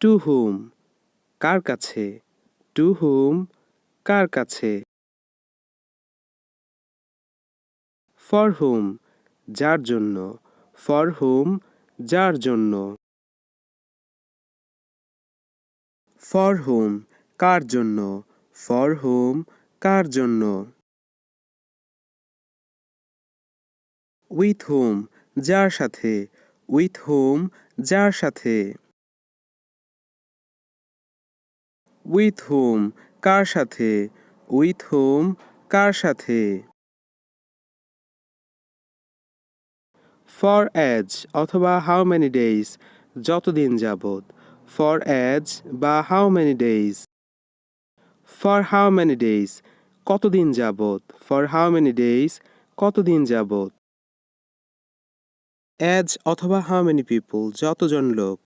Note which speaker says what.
Speaker 1: Two হুম কার কাছে, two হুম কার কাছে। For হুম যার জন্য, ফর হুম যার জন্য। ফর হুম কার জন্য, ফর হুম কার জন্য। উইথ হুম যার সাথে, উইথ হুম যার সাথে। উইথ হুম কার সাথে, উইথ হুম কার সাথে। ফর এজ অথবা হাউ মেনি ডেইজ যতদিন যাবত, ফর এজ বা how many days. For how many days কতদিন যাবত, ফর হাউ মেনি ডেইজ কতদিন যাবত। এজ অথবা হাউ মেনি পিপল যতজন লোক,